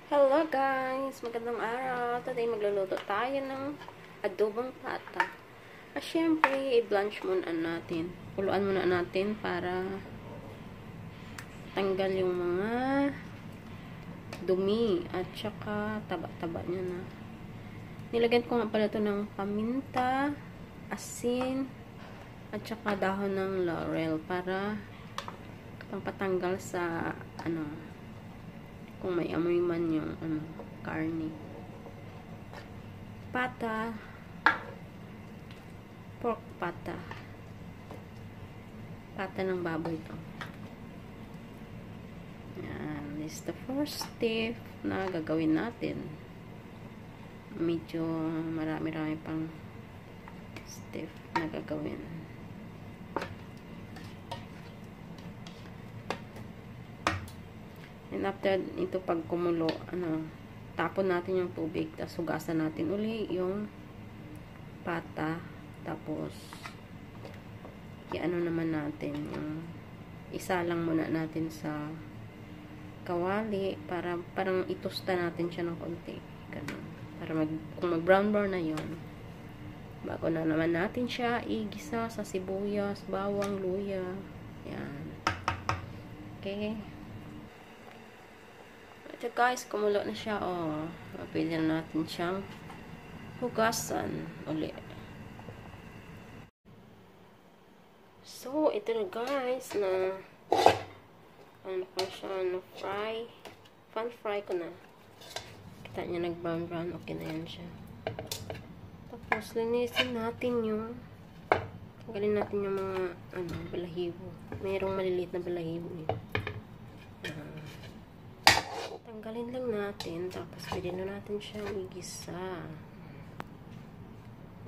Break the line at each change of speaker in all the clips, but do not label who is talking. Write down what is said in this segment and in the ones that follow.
Hello guys! Magandang araw! Today magluluto tayo ng adobong pata. At syempre, i-blanch muna natin. Kuluan muna natin para tanggal yung mga dumi at saka taba-taba niya na. Nilagyan ko nga pala ito ng paminta, asin, at saka dahon ng laurel para pampatanggal sa kung may amoy man yung karne. Pata, pork pata. Pata ng baboy ito. Yan, this is the first step na gagawin natin. Medyo marami-rami pang step na gagawin. And after ito pag kumulo, tapon natin yung tubig, tapos hugasan natin uli yung pata, tapos i-ano naman natin yung isa lang muna natin sa kawali para parang itosta natin siya ng konti. Ganun. Para kung mag-brown na yun, bago na naman natin siya igisa sa sibuyas, bawang, luya. Yan. Okay. So guys, kumulo na siya. Pwede na natin siyang hugasan uli. So, ito na guys na ko siya fry. Pan fry ko na. Kita niya nag-brown. Okay na yan siya. Tapos, linisin natin yung tanggalin natin yung mga balahibo. Mayroong maliliit na balahibo eh. Tanggalin lang natin, tapos pwede na natin siyang igisa.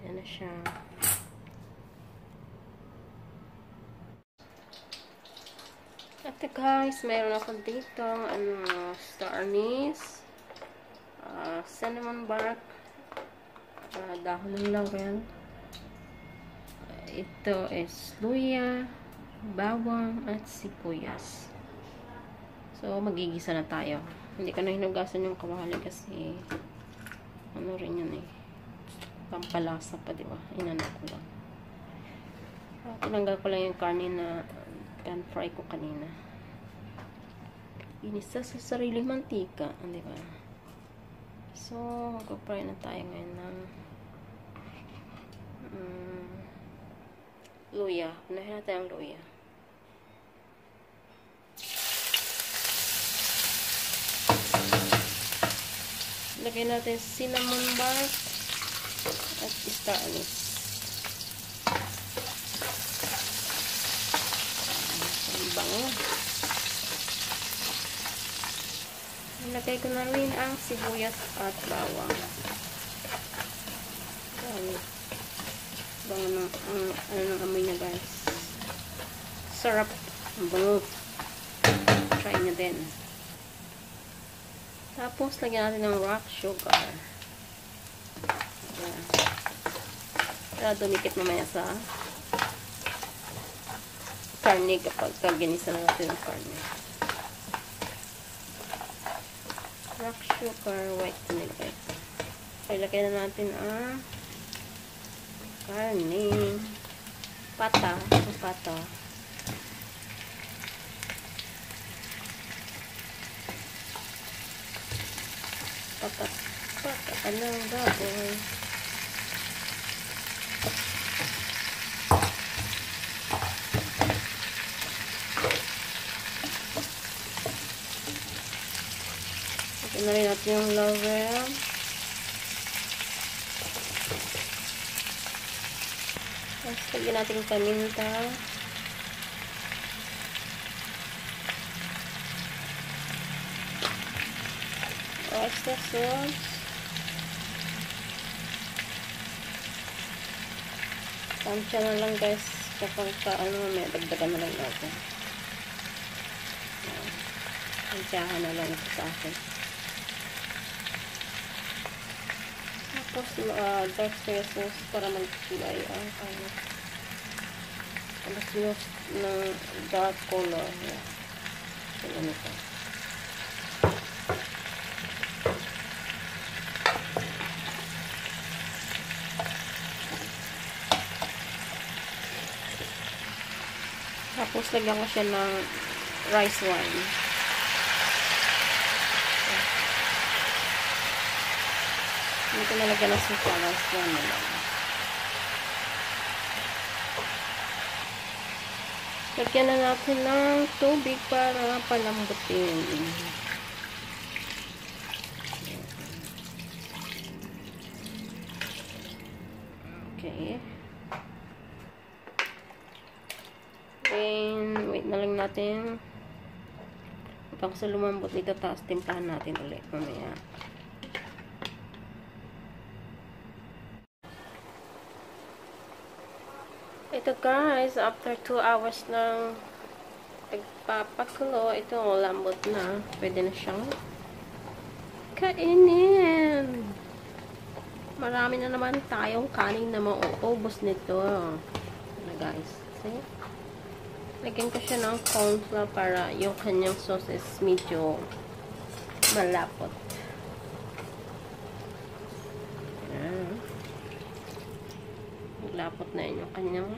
Yan na siya. At guys, mayroon ako dito star anise, cinnamon bark, dahon ng laurel. Ito is luya, bawang, at sibuyas. So, magigisa na tayo. Hindi ko na hinugasan yung kawali kasi rin yun eh. Pampalasa pa, diba? Inano ko lang. Tinanggal ko lang yung karne na pan-fry ko kanina. Inisa sa sariling mantika, diba? So, mag-fry na tayo ngayon ng luya. Unahin natin ang luya. Lagay natin cinnamon bark at star anise. Ang bango. Lagay ko na rin ang sibuyas at bawang. Bango ng ng amoy na guys. Sarap. Ang bango. Try nyo din. Tapos, lagyan natin ng rock sugar. Ayan. Para dumikit mamaya sa karne kapag ginisa na natin ang karne. Rock sugar, white nilagay ko. Ilagay na natin ang karne. Pata. Ang pata. Pata ng baboy. Ito na rin natin yung laurel. Tapos lagyan natin yung paminta. Extra sauce. Tansya na lang guys. Kapag may dagdagan na lang natin. Tansyahan na lang ito sa akin. Tapos dark soy sauce para mag-kulay ang mas ng dark color. So, ano ito. Tapos, lagyan ko siya ng rice wine. Hindi ko nalagyan ng suka. Rice wine na lang. Lagyan na natin ng tubig para palambutin. Okay. Then, wait na lang natin. Hanggang sa lumambot dito, tapos timplahan natin ulit mamaya. Ito guys, after 2 hours ng pagpapakulo, ito lambot na. Pwede na siyang kainin. Marami na naman tayong kanin na mauubos nito. Na guys. See? Lagyan ko siya ng cornflour para yung kanyang sauce is medyo malapot. Ayan. Malapot na yun yung kanyang